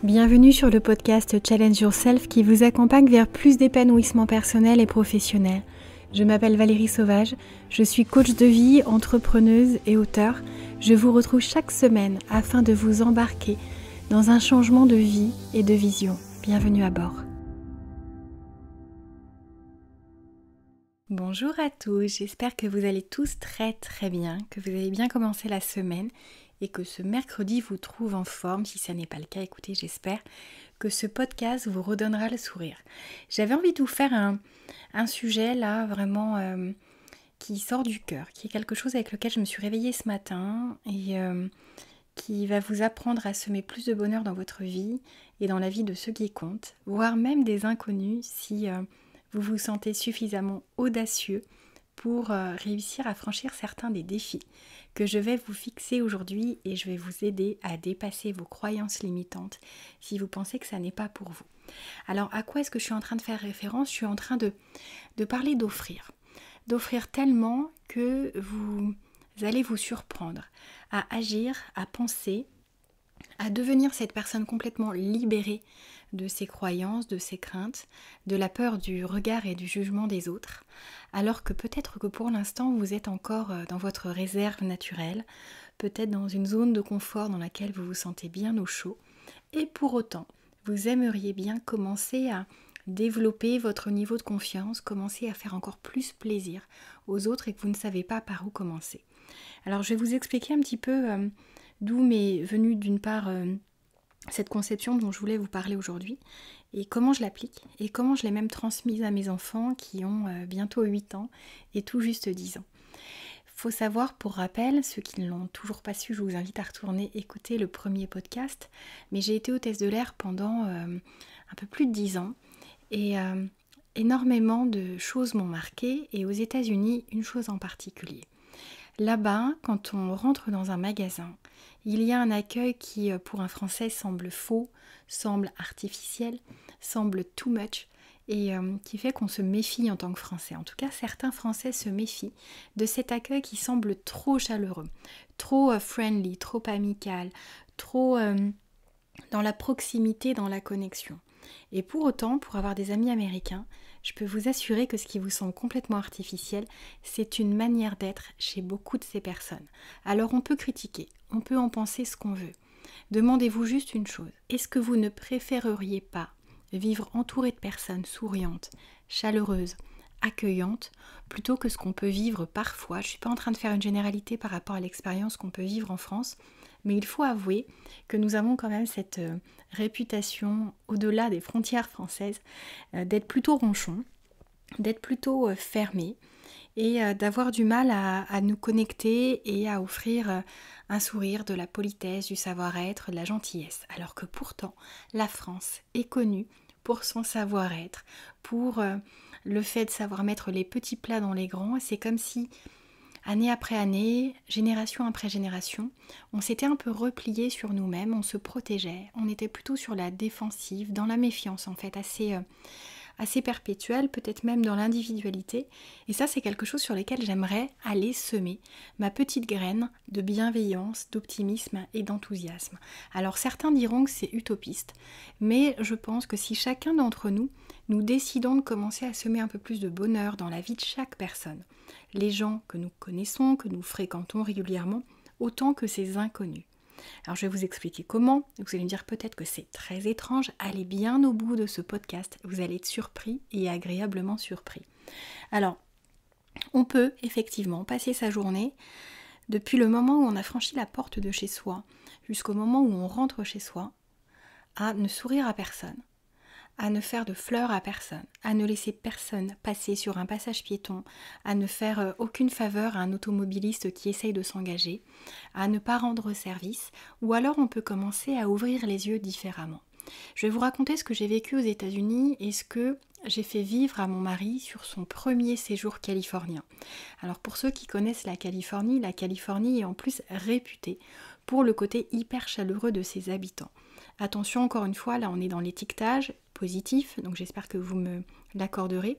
Bienvenue sur le podcast Challenge Yourself qui vous accompagne vers plus d'épanouissement personnel et professionnel. Je m'appelle Valérie Sauvage, je suis coach de vie, entrepreneuse et auteure. Je vous retrouve chaque semaine afin de vous embarquer dans un changement de vie et de vision. Bienvenue à bord. Bonjour à tous, j'espère que vous allez tous très bien, que vous avez bien commencé la semaine et que ce mercredi vous trouve en forme. Si ça n'est pas le cas, écoutez, j'espère que ce podcast vous redonnera le sourire. J'avais envie de vous faire un sujet là vraiment qui sort du cœur, qui est quelque chose avec lequel je me suis réveillée ce matin et qui va vous apprendre à semer plus de bonheur dans votre vie et dans la vie de ceux qui comptent, voire même des inconnus si vous vous sentez suffisamment audacieux pour réussir à franchir certains des défis que je vais vous fixer aujourd'hui, et je vais vous aider à dépasser vos croyances limitantes si vous pensez que ça n'est pas pour vous. Alors à quoi est-ce que je suis en train de faire référence ? Je suis en train de parler d'offrir. D'offrir tellement que vous allez vous surprendre à agir, à penser, à devenir cette personne complètement libérée de ses croyances, de ses craintes, de la peur du regard et du jugement des autres, alors que peut-être que pour l'instant vous êtes encore dans votre réserve naturelle, peut-être dans une zone de confort dans laquelle vous vous sentez bien au chaud, et pour autant vous aimeriez bien commencer à développer votre niveau de confiance, commencer à faire encore plus plaisir aux autres et que vous ne savez pas par où commencer. Alors je vais vous expliquer un petit peu d'où m'est venue d'une part cette conception dont je voulais vous parler aujourd'hui et comment je l'applique et comment je l'ai même transmise à mes enfants qui ont bientôt 8 ans et tout juste 10 ans. Faut savoir, pour rappel, ceux qui ne l'ont toujours pas su, je vous invite à retourner écouter le premier podcast, mais j'ai été hôtesse de l'air pendant un peu plus de 10 ans et énormément de choses m'ont marquée, et aux États-Unis, une chose en particulier. Là-bas, quand on rentre dans un magasin, il y a un accueil qui, pour un Français, semble faux, semble artificiel, semble too much, et qui fait qu'on se méfie en tant que Français. En tout cas, certains Français se méfient de cet accueil qui semble trop chaleureux, trop friendly, trop amical, trop dans la proximité, dans la connexion. Et pour autant, pour avoir des amis américains, je peux vous assurer que ce qui vous semble complètement artificiel, c'est une manière d'être chez beaucoup de ces personnes. Alors on peut critiquer, on peut en penser ce qu'on veut. Demandez-vous juste une chose, est-ce que vous ne préféreriez pas vivre entouré de personnes souriantes, chaleureuses, accueillantes, plutôt que ce qu'on peut vivre parfois? Je ne suis pas en train de faire une généralité par rapport à l'expérience qu'on peut vivre en France, mais il faut avouer que nous avons quand même cette réputation, au-delà des frontières françaises, d'être plutôt ronchons, d'être plutôt fermés, et d'avoir du mal à nous connecter et à offrir un sourire, de la politesse, du savoir-être, de la gentillesse. Alors que pourtant, la France est connue pour son savoir-être, pour le fait de savoir mettre les petits plats dans les grands. C'est comme si année après année, génération après génération, on s'était un peu replié sur nous-mêmes, on se protégeait, on était plutôt sur la défensive, dans la méfiance en fait, assez perpétuelle, peut-être même dans l'individualité. Et ça, c'est quelque chose sur lequel j'aimerais aller semer ma petite graine de bienveillance, d'optimisme et d'enthousiasme. Alors certains diront que c'est utopiste, mais je pense que si chacun d'entre nous décidons de commencer à semer un peu plus de bonheur dans la vie de chaque personne, les gens que nous connaissons, que nous fréquentons régulièrement, autant que ces inconnus. Alors je vais vous expliquer comment. Vous allez me dire peut-être que c'est très étrange. Allez bien au bout de ce podcast, vous allez être surpris et agréablement surpris. Alors, on peut effectivement passer sa journée, depuis le moment où on a franchi la porte de chez soi, jusqu'au moment où on rentre chez soi, à ne sourire à personne, à ne faire de fleurs à personne, à ne laisser personne passer sur un passage piéton, à ne faire aucune faveur à un automobiliste qui essaye de s'engager, à ne pas rendre service, ou alors on peut commencer à ouvrir les yeux différemment. Je vais vous raconter ce que j'ai vécu aux États-Unis et ce que j'ai fait vivre à mon mari sur son premier séjour californien. Alors pour ceux qui connaissent la Californie est en plus réputée pour le côté hyper chaleureux de ses habitants. Attention, encore une fois, là on est dans l'étiquetage positif, donc j'espère que vous me l'accorderez.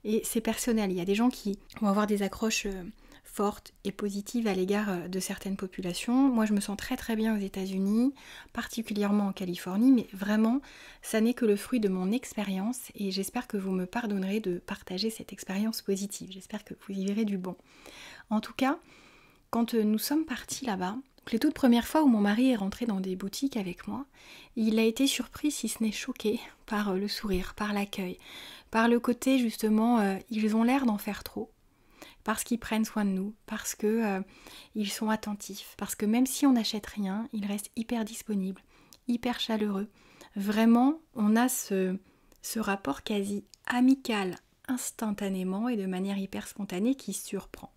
Et c'est personnel, il y a des gens qui vont avoir des accroches forte et positive à l'égard de certaines populations. Moi, je me sens très très bien aux États-Unis, particulièrement en Californie, mais vraiment, ça n'est que le fruit de mon expérience et j'espère que vous me pardonnerez de partager cette expérience positive. J'espère que vous y verrez du bon. En tout cas, quand nous sommes partis là-bas, les toutes premières fois où mon mari est rentré dans des boutiques avec moi, il a été surpris, si ce n'est choqué, par le sourire, par l'accueil, par le côté justement, ils ont l'air d'en faire trop. Parce qu'ils prennent soin de nous, parce que ils sont attentifs, parce que même si on n'achète rien, ils restent hyper disponibles, hyper chaleureux. Vraiment, on a ce rapport quasi amical instantanément et de manière hyper spontanée qui surprend.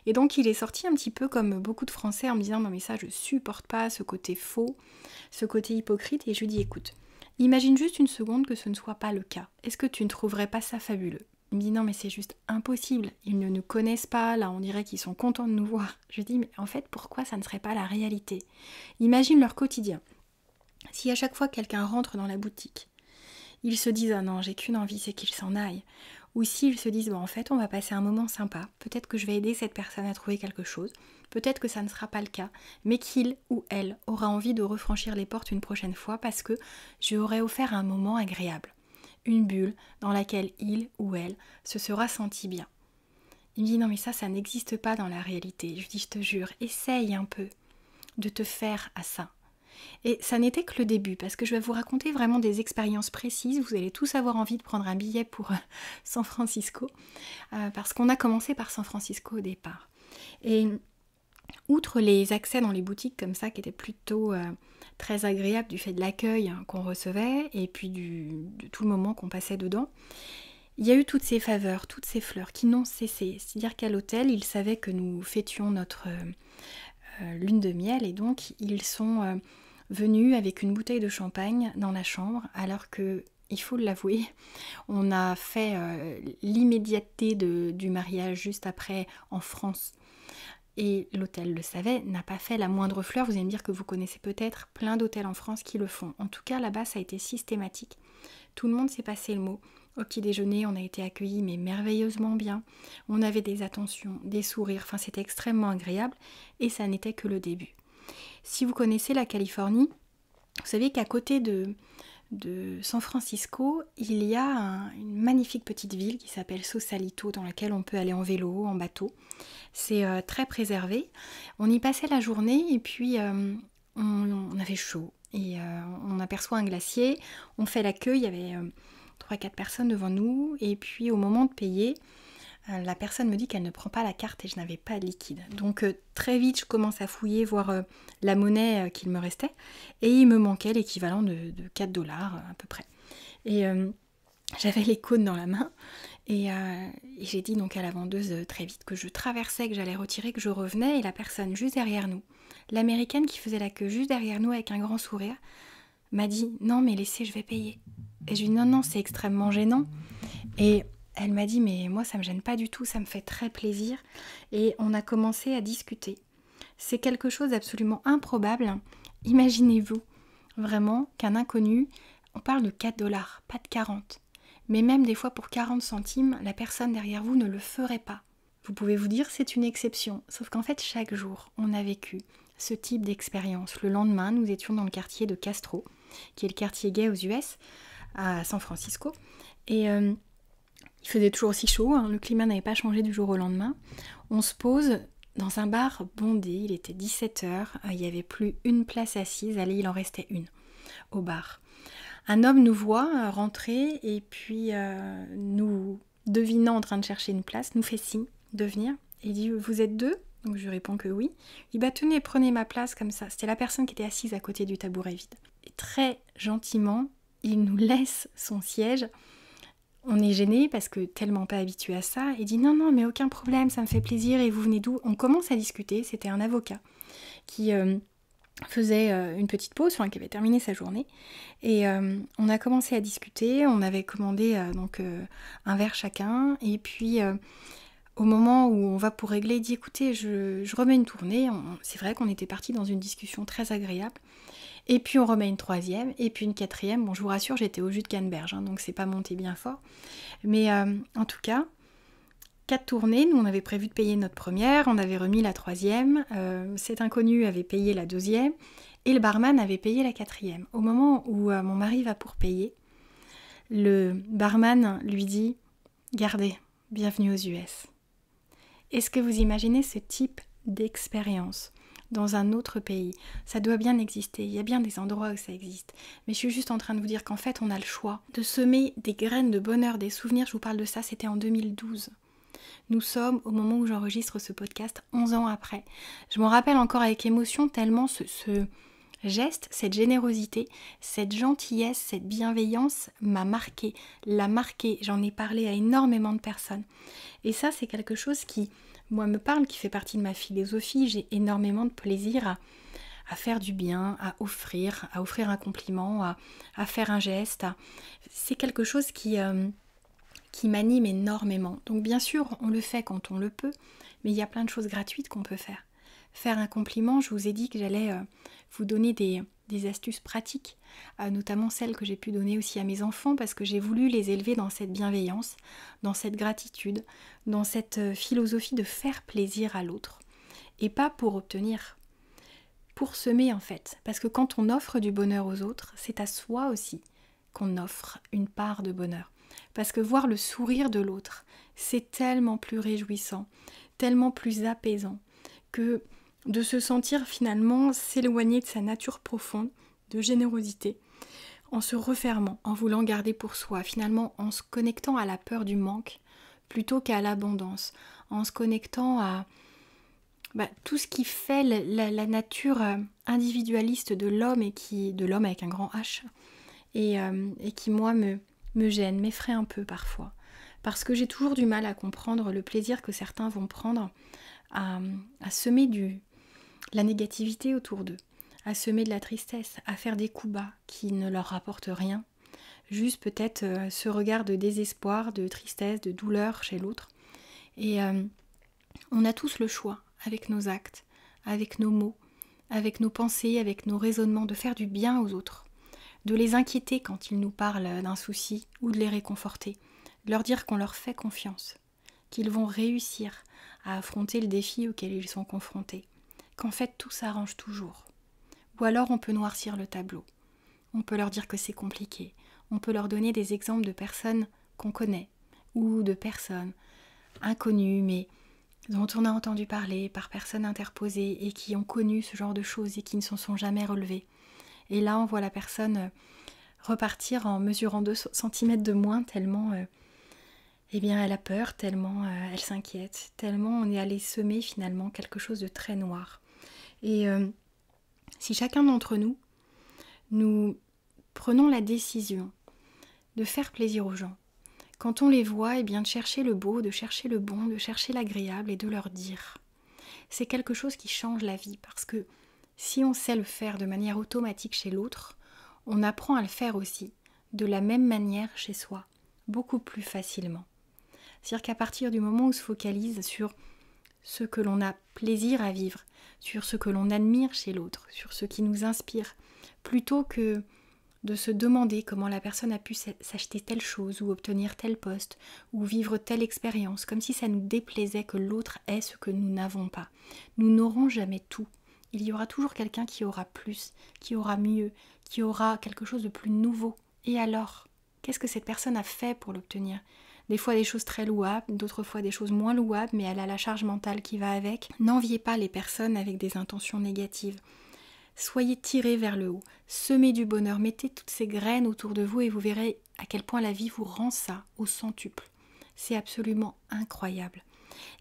Et donc il est sorti un petit peu comme beaucoup de Français en me disant non mais ça je supporte pas ce côté faux, ce côté hypocrite, et je lui dis écoute, imagine juste une seconde que ce ne soit pas le cas. Est-ce que tu ne trouverais pas ça fabuleux? Il me dit non mais c'est juste impossible, ils ne nous connaissent pas, là on dirait qu'ils sont contents de nous voir. Je dis mais en fait pourquoi ça ne serait pas la réalité? Imagine leur quotidien. Si à chaque fois quelqu'un rentre dans la boutique, ils se disent ah non j'ai qu'une envie c'est qu'il s'en aille. Ou s'ils se disent bon en fait on va passer un moment sympa, peut-être que je vais aider cette personne à trouver quelque chose, peut-être que ça ne sera pas le cas, mais qu'il ou elle aura envie de refranchir les portes une prochaine fois parce que je lui aurais offert un moment agréable. Une bulle dans laquelle il ou elle se sera senti bien. Il me dit non mais ça n'existe pas dans la réalité. Je dis je te jure, essaye un peu de te faire à ça. Et ça n'était que le début parce que je vais vous raconter vraiment des expériences précises. Vous allez tous avoir envie de prendre un billet pour San Francisco parce qu'on a commencé par San Francisco au départ. Et outre les accès dans les boutiques comme ça qui étaient plutôt très agréables du fait de l'accueil qu'on recevait et puis de tout le moment qu'on passait dedans, il y a eu toutes ces faveurs, toutes ces fleurs qui n'ont cessé. C'est-à-dire qu'à l'hôtel, ils savaient que nous fêtions notre lune de miel et donc ils sont venus avec une bouteille de champagne dans la chambre alors que, il faut l'avouer, on a fait l'immédiateté du mariage juste après en France. Et l'hôtel le savait, n'a pas fait la moindre fleur. Vous allez me dire que vous connaissez peut-être plein d'hôtels en France qui le font. En tout cas, là-bas, ça a été systématique. Tout le monde s'est passé le mot. Au petit déjeuner, on a été accueillis, mais merveilleusement bien. On avait des attentions, des sourires. Enfin, c'était extrêmement agréable. Et ça n'était que le début. Si vous connaissez la Californie, vous savez qu'à côté de San Francisco, il y a une magnifique petite ville qui s'appelle Sausalito, dans laquelle on peut aller en vélo, en bateau. C'est très préservé. On y passait la journée et puis on avait chaud. Et on aperçoit un glacier, on fait l'accueil, il y avait 3-4 personnes devant nous. Et puis au moment de payer, la personne me dit qu'elle ne prend pas la carte et je n'avais pas de liquide. Donc très vite, je commence à fouiller, voir la monnaie qu'il me restait. Et il me manquait l'équivalent de 4 dollars à peu près. Et j'avais les cônes dans la main. Et j'ai dit donc à la vendeuse très vite que je traversais, que j'allais retirer, que je revenais. Et la personne juste derrière nous, l'américaine qui faisait la queue juste derrière nous avec un grand sourire, m'a dit « Non mais laissez, je vais payer ». Et je lui ai dit « Non, non, c'est extrêmement gênant ». Et elle m'a dit « Mais moi ça me gêne pas du tout, ça me fait très plaisir ». Et on a commencé à discuter. C'est quelque chose d'absolument improbable. Imaginez-vous vraiment qu'un inconnu, on parle de 4 dollars, pas de 40. Mais même des fois pour 40 centimes, la personne derrière vous ne le ferait pas. Vous pouvez vous dire c'est une exception, sauf qu'en fait chaque jour on a vécu ce type d'expérience. Le lendemain, nous étions dans le quartier de Castro, qui est le quartier gay aux US, à San Francisco, et il faisait toujours aussi chaud, hein, le climat n'avait pas changé du jour au lendemain. On se pose dans un bar bondé, il était 17h, il n'y avait plus une place assise, allez, il en restait une au bar. Un homme nous voit rentrer et puis nous devinant en train de chercher une place, nous fait signe de venir. Il dit « Vous êtes deux ?» Donc je réponds que oui. Il dit bah, « Tenez, prenez ma place comme ça. » C'était la personne qui était assise à côté du tabouret vide. Et très gentiment, il nous laisse son siège. On est gêné parce que tellement pas habitué à ça. Il dit « Non, non, mais aucun problème, ça me fait plaisir. Et vous venez d'où ?» On commence à discuter. C'était un avocat qui faisait une petite pause, enfin qui avait terminé sa journée. Et on a commencé à discuter. On avait commandé un verre chacun. Et puis au moment où on va pour régler, il dit « Écoutez, je remets une tournée. » C'est vrai qu'on était parti dans une discussion très agréable. Et puis on remet une troisième, et puis une quatrième. Bon, je vous rassure, j'étais au jus de canneberge, hein, donc c'est pas monté bien fort. Mais en tout cas, 4 tournées, nous on avait prévu de payer notre première, on avait remis la troisième, cet inconnu avait payé la deuxième, et le barman avait payé la quatrième. Au moment où mon mari va pour payer, le barman lui dit « Gardez, bienvenue aux US ». Est-ce que vous imaginez ce type d'expérience dans un autre pays? Ça doit bien exister, il y a bien des endroits où ça existe. Mais je suis juste en train de vous dire qu'en fait, on a le choix de semer des graines de bonheur, des souvenirs. Je vous parle de ça, c'était en 2012. Nous sommes, au moment où j'enregistre ce podcast, 11 ans après. Je m'en rappelle encore avec émotion tellement ce geste, cette générosité, cette gentillesse, cette bienveillance m'a marqué, l'a marqué. J'en ai parlé à énormément de personnes. Et ça, c'est quelque chose qui, moi, me parle, qui fait partie de ma philosophie. J'ai énormément de plaisir à faire du bien, à offrir un compliment, à faire un geste. C'est quelque chose qui m'anime énormément. Donc bien sûr, on le fait quand on le peut, mais il y a plein de choses gratuites qu'on peut faire. Faire un compliment, je vous ai dit que j'allais vous donner des astuces pratiques, notamment celles que j'ai pu donner aussi à mes enfants, parce que j'ai voulu les élever dans cette bienveillance, dans cette gratitude, dans cette philosophie de faire plaisir à l'autre. Et pas pour obtenir, pour semer en fait. Parce que quand on offre du bonheur aux autres, c'est à soi aussi qu'on offre une part de bonheur. Parce que voir le sourire de l'autre, c'est tellement plus réjouissant, tellement plus apaisant, que de se sentir finalement s'éloigner de sa nature profonde, de générosité, en se refermant, en voulant garder pour soi, finalement en se connectant à la peur du manque, plutôt qu'à l'abondance, en se connectant à tout ce qui fait la nature individualiste de l'homme, de l'homme avec un grand H, et qui moi me gêne, m'effraie un peu parfois. Parce que j'ai toujours du mal à comprendre le plaisir que certains vont prendre à semer la négativité autour d'eux, à semer de la tristesse, à faire des coups bas qui ne leur rapportent rien. Juste peut-être ce regard de désespoir, de tristesse, de douleur chez l'autre. Et on a tous le choix, avec nos actes, avec nos mots, avec nos pensées, avec nos raisonnements, de faire du bien aux autres, de les inquiéter quand ils nous parlent d'un souci ou de les réconforter, de leur dire qu'on leur fait confiance, qu'ils vont réussir à affronter le défi auquel ils sont confrontés, qu'en fait tout s'arrange toujours. Ou alors on peut noircir le tableau, on peut leur dire que c'est compliqué, on peut leur donner des exemples de personnes qu'on connaît, ou de personnes inconnues, mais dont on a entendu parler par personnes interposées et qui ont connu ce genre de choses et qui ne s'en sont jamais relevées. Et là, on voit la personne repartir en mesurant 2 cm de moins, tellement elle a peur, tellement elle s'inquiète, tellement on est allé semer finalement quelque chose de très noir. Et si chacun d'entre nous prenons la décision de faire plaisir aux gens, quand on les voit, de chercher le beau, de chercher le bon, de chercher l'agréable et de leur dire. C'est quelque chose qui change la vie, parce que si on sait le faire de manière automatique chez l'autre, on apprend à le faire aussi, de la même manière chez soi, beaucoup plus facilement. C'est-à-dire qu'à partir du moment où on se focalise sur ce que l'on a plaisir à vivre, sur ce que l'on admire chez l'autre, sur ce qui nous inspire, plutôt que de se demander comment la personne a pu s'acheter telle chose ou obtenir tel poste ou vivre telle expérience, comme si ça nous déplaisait que l'autre ait ce que nous n'avons pas. Nous n'aurons jamais tout. Il y aura toujours quelqu'un qui aura plus, qui aura mieux, qui aura quelque chose de plus nouveau. Et alors, qu'est-ce que cette personne a fait pour l'obtenir ? Des fois des choses très louables, d'autres fois des choses moins louables, mais elle a la charge mentale qui va avec. N'enviez pas les personnes avec des intentions négatives. Soyez tirés vers le haut, semez du bonheur, mettez toutes ces graines autour de vous et vous verrez à quel point la vie vous rend ça au centuple. C'est absolument incroyable.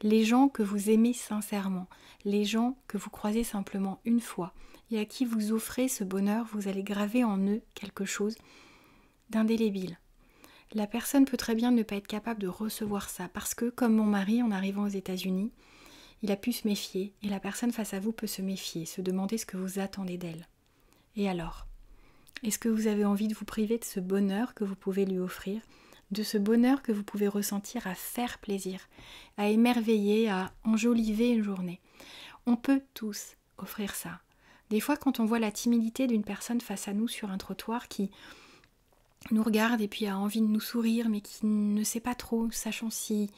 Les gens que vous aimez sincèrement, les gens que vous croisez simplement une fois et à qui vous offrez ce bonheur, vous allez graver en eux quelque chose d'indélébile. La personne peut très bien ne pas être capable de recevoir ça parce que, comme mon mari en arrivant aux États-Unis, il a pu se méfier, et la personne face à vous peut se méfier, se demander ce que vous attendez d'elle. Et alors ? Est-ce que vous avez envie de vous priver de ce bonheur que vous pouvez lui offrir, de ce bonheur que vous pouvez ressentir à faire plaisir, à émerveiller, à enjoliver une journée ? On peut tous offrir ça. Des fois, quand on voit la timidité d'une personne face à nous sur un trottoir qui nous regarde et puis a envie de nous sourire, mais qui ne sait pas trop, sachant si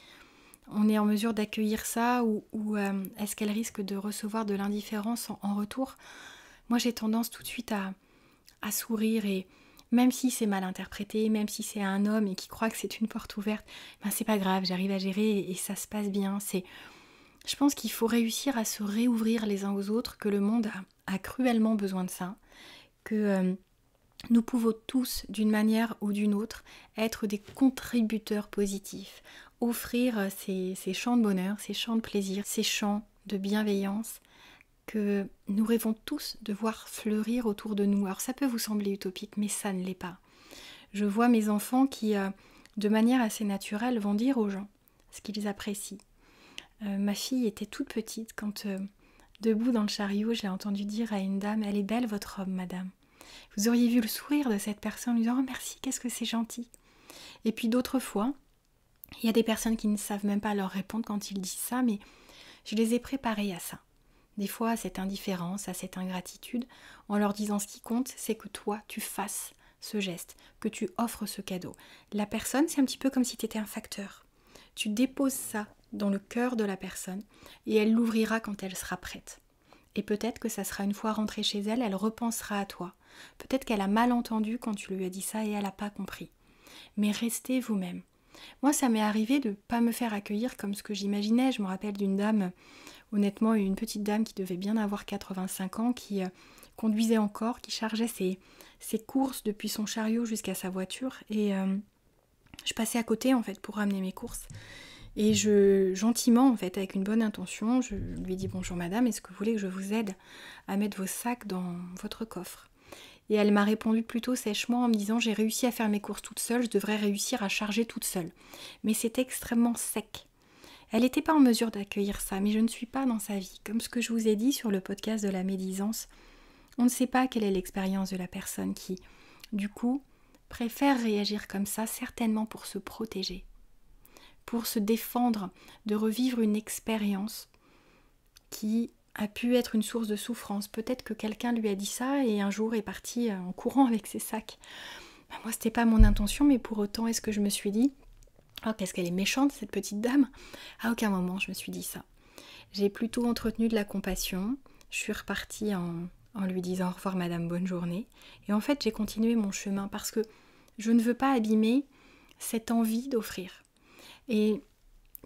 on est en mesure d'accueillir ça ou est-ce qu'elle risque de recevoir de l'indifférence en retour? Moi, j'ai tendance tout de suite à sourire et même si c'est mal interprété, même si c'est un homme et qui croit que c'est une porte ouverte, ben c'est pas grave, j'arrive à gérer et ça se passe bien. Je pense qu'il faut réussir à se réouvrir les uns aux autres, que le monde a cruellement besoin de ça, que nous pouvons tous, d'une manière ou d'une autre, être des contributeurs positifs, offrir ces champs de bonheur, ces champs de plaisir, ces champs de bienveillance que nous rêvons tous de voir fleurir autour de nous. Alors ça peut vous sembler utopique, mais ça ne l'est pas. Je vois mes enfants qui, de manière assez naturelle, vont dire aux gens ce qu'ils apprécient. Ma fille était toute petite quand, debout dans le chariot, je l'ai entendu dire à une dame « Elle est belle votre robe, madame ». Vous auriez vu le sourire de cette personne en lui disant « Oh merci, qu'est-ce que c'est gentil ». Et puis d'autres fois, il y a des personnes qui ne savent même pas leur répondre quand ils disent ça, mais je les ai préparées à ça. Des fois à cette indifférence, à cette ingratitude, en leur disant ce qui compte, c'est que toi, tu fasses ce geste, que tu offres ce cadeau. La personne, c'est un petit peu comme si tu étais un facteur. Tu déposes ça dans le cœur de la personne et elle l'ouvrira quand elle sera prête. Et peut-être que ça sera une fois rentrée chez elle, elle repensera à toi. Peut-être qu'elle a mal entendu quand tu lui as dit ça et elle n'a pas compris. Mais restez vous-même. Moi, ça m'est arrivé de ne pas me faire accueillir comme ce que j'imaginais. Je me rappelle d'une dame, honnêtement, une petite dame qui devait bien avoir 85 ans, qui conduisait encore, qui chargeait ses courses depuis son chariot jusqu'à sa voiture. Et je passais à côté, en fait, pour ramener mes courses. Et gentiment, en fait, avec une bonne intention, je lui ai dit « Bonjour madame, est-ce que vous voulez que je vous aide à mettre vos sacs dans votre coffre ?» Et elle m'a répondu plutôt sèchement en me disant « J'ai réussi à faire mes courses toute seule, je devrais réussir à charger toute seule. » Mais c'était extrêmement sec. Elle n'était pas en mesure d'accueillir ça, mais je ne suis pas dans sa vie. Comme ce que je vous ai dit sur le podcast de la médisance, on ne sait pas quelle est l'expérience de la personne qui, du coup, préfère réagir comme ça, certainement pour se protéger, pour se défendre de revivre une expérience qui a pu être une source de souffrance. Peut-être que quelqu'un lui a dit ça et un jour est parti en courant avec ses sacs. Moi, c'était pas mon intention, mais pour autant, est-ce que je me suis dit « Oh, qu'est-ce qu'elle est méchante, cette petite dame ?» À aucun moment, je me suis dit ça. J'ai plutôt entretenu de la compassion. Je suis repartie en lui disant « Au revoir, madame, bonne journée ». Et en fait, j'ai continué mon chemin parce que je ne veux pas abîmer cette envie d'offrir. Et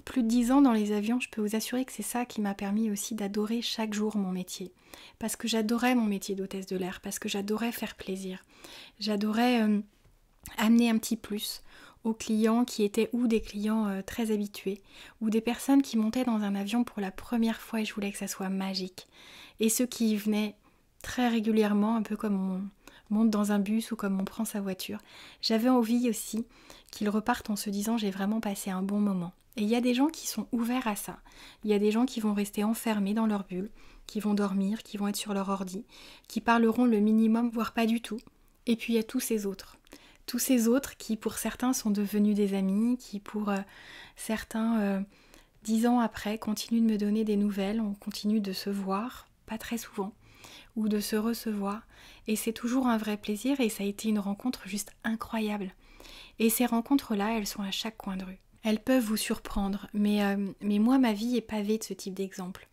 plus de 10 ans dans les avions, je peux vous assurer que c'est ça qui m'a permis aussi d'adorer chaque jour mon métier. Parce que j'adorais mon métier d'hôtesse de l'air, parce que j'adorais faire plaisir. J'adorais amener un petit plus aux clients qui étaient ou des clients très habitués, ou des personnes qui montaient dans un avion pour la première fois et je voulais que ça soit magique. Et ceux qui venaient très régulièrement, un peu comme on monte dans un bus ou comme on prend sa voiture. J'avais envie aussi qu'ils repartent en se disant « J'ai vraiment passé un bon moment ». Et il y a des gens qui sont ouverts à ça. Il y a des gens qui vont rester enfermés dans leur bulle, qui vont dormir, qui vont être sur leur ordi, qui parleront le minimum, voire pas du tout. Et puis il y a tous ces autres. Tous ces autres qui, pour certains, sont devenus des amis, qui, pour certains, 10 ans après, continuent de me donner des nouvelles. On continue de se voir, pas très souvent, ou de se recevoir. Et c'est toujours un vrai plaisir et ça a été une rencontre juste incroyable. Et ces rencontres-là, elles sont à chaque coin de rue. Elles peuvent vous surprendre, mais moi, ma vie est pavée de ce type d'exemple.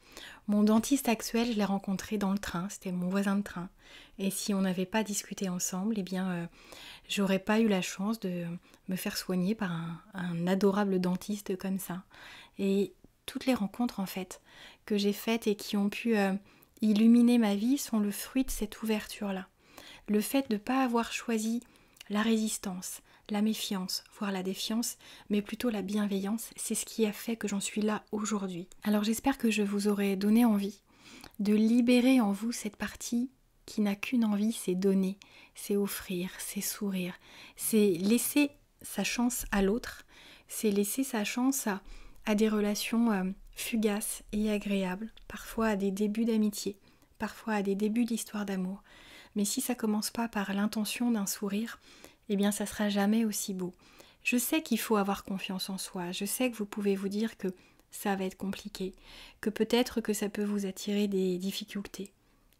Mon dentiste actuel, je l'ai rencontré dans le train, c'était mon voisin de train. Et si on n'avait pas discuté ensemble, eh bien, j'aurais pas eu la chance de me faire soigner par un adorable dentiste comme ça. Et toutes les rencontres, en fait, que j'ai faites et qui ont pu illuminer ma vie sont le fruit de cette ouverture-là. Le fait de ne pas avoir choisi la résistance, la méfiance, voire la défiance, mais plutôt la bienveillance, c'est ce qui a fait que j'en suis là aujourd'hui. Alors j'espère que je vous aurai donné envie de libérer en vous cette partie qui n'a qu'une envie, c'est donner, c'est offrir, c'est sourire, c'est laisser sa chance à l'autre, c'est laisser sa chance à des relations fugaces et agréables, parfois à des débuts d'amitié, parfois à des débuts d'histoire d'amour. Mais si ça commence pas par l'intention d'un sourire, eh bien ça sera jamais aussi beau. Je sais qu'il faut avoir confiance en soi, je sais que vous pouvez vous dire que ça va être compliqué, que peut-être que ça peut vous attirer des difficultés.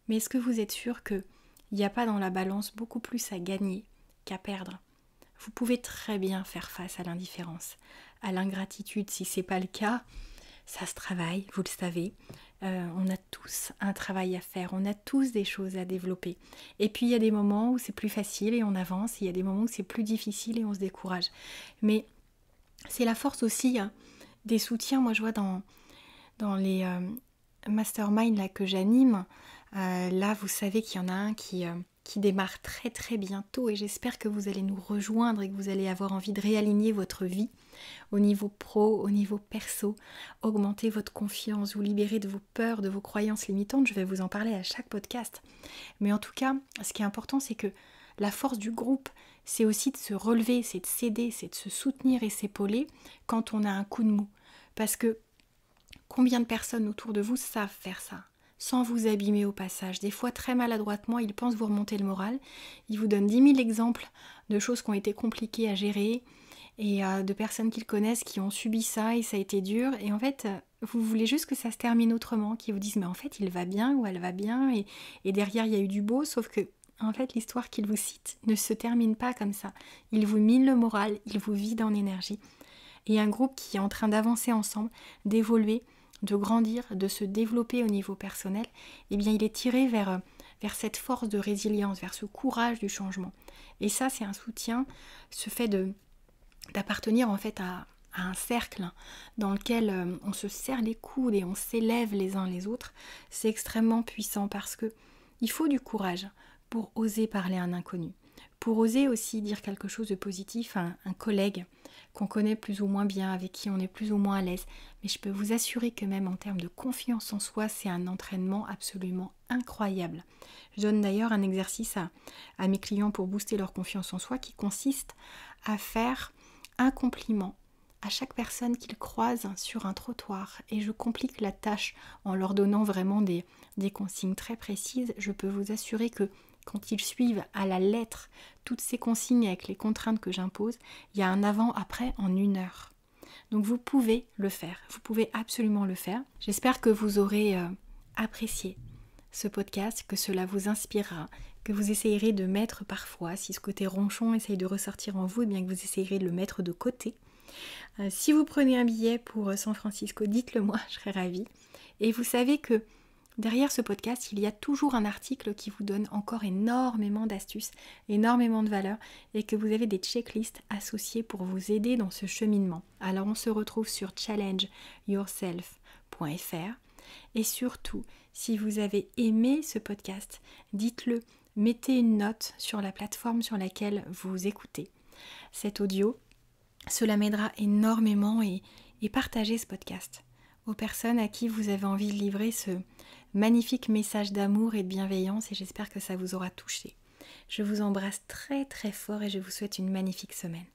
Mais est-ce que vous êtes sûr qu'il n'y a pas dans la balance beaucoup plus à gagner qu'à perdre ? vous pouvez très bien faire face à l'indifférence, à l'ingratitude. Si ce n'est pas le cas, ça se travaille, vous le savez. On a tous un travail à faire, on a tous des choses à développer. Et puis il y a des moments où c'est plus facile et on avance, il y a des moments où c'est plus difficile et on se décourage. Mais c'est la force aussi des soutiens. Moi je vois dans les masterminds là, que j'anime, là vous savez qu'il y en a un qui démarre très très bientôt et j'espère que vous allez nous rejoindre et que vous allez avoir envie de réaligner votre vie au niveau pro, au niveau perso, augmenter votre confiance, vous libérer de vos peurs, de vos croyances limitantes. Je vais vous en parler à chaque podcast. Mais en tout cas, ce qui est important, c'est que la force du groupe, c'est aussi de se relever, c'est de s'aider, c'est de se soutenir et s'épauler quand on a un coup de mou. Parce que combien de personnes autour de vous savent faire ça sans vous abîmer au passage? Des fois, très maladroitement, ils pensent vous remonter le moral. Ils vous donnent 10 000 exemples de choses qui ont été compliquées à gérer et de personnes qu'ils connaissent qui ont subi ça et ça a été dur. Et en fait, vous voulez juste que ça se termine autrement, qu'ils vous disent mais en fait, il va bien ou elle va bien et derrière, il y a eu du beau, sauf que en fait, l'histoire qu'ils vous citent ne se termine pas comme ça. Ils vous minent le moral, ils vous vident en énergie. Et un groupe qui est en train d'avancer ensemble, d'évoluer, de grandir, de se développer au niveau personnel, eh bien il est tiré vers cette force de résilience, vers ce courage du changement. Et ça, c'est un soutien, ce fait d'appartenir en fait à un cercle dans lequel on se serre les coudes et on s'élève les uns les autres. C'est extrêmement puissant parce que il faut du courage pour oser parler à un inconnu, pour oser aussi dire quelque chose de positif à un collègue qu'on connaît plus ou moins bien, avec qui on est plus ou moins à l'aise. Mais je peux vous assurer que même en termes de confiance en soi, c'est un entraînement absolument incroyable. Je donne d'ailleurs un exercice à mes clients pour booster leur confiance en soi qui consiste à faire un compliment à chaque personne qu'ils croisent sur un trottoir. Et je complique la tâche en leur donnant vraiment des consignes très précises. Je peux vous assurer que quand ils suivent à la lettre toutes ces consignes avec les contraintes que j'impose, il y a un avant-après en 1 heure. Donc vous pouvez le faire, vous pouvez absolument le faire. J'espère que vous aurez apprécié ce podcast, que cela vous inspirera, que vous essayerez de mettre parfois, si ce côté ronchon essaye de ressortir en vous, eh bien que vous essayerez de le mettre de côté. Si vous prenez un billet pour San Francisco, dites-le moi, je serai ravie. Et vous savez que derrière ce podcast, il y a toujours un article qui vous donne encore énormément d'astuces, énormément de valeur et que vous avez des checklists associées pour vous aider dans ce cheminement. Alors on se retrouve sur challengeyourself.fr et surtout, si vous avez aimé ce podcast, dites-le, mettez une note sur la plateforme sur laquelle vous écoutez cet audio. Cela m'aidera énormément et partagez ce podcast aux personnes à qui vous avez envie de livrer ce magnifique message d'amour et de bienveillance et j'espère que ça vous aura touché. Je vous embrasse très très fort et je vous souhaite une magnifique semaine.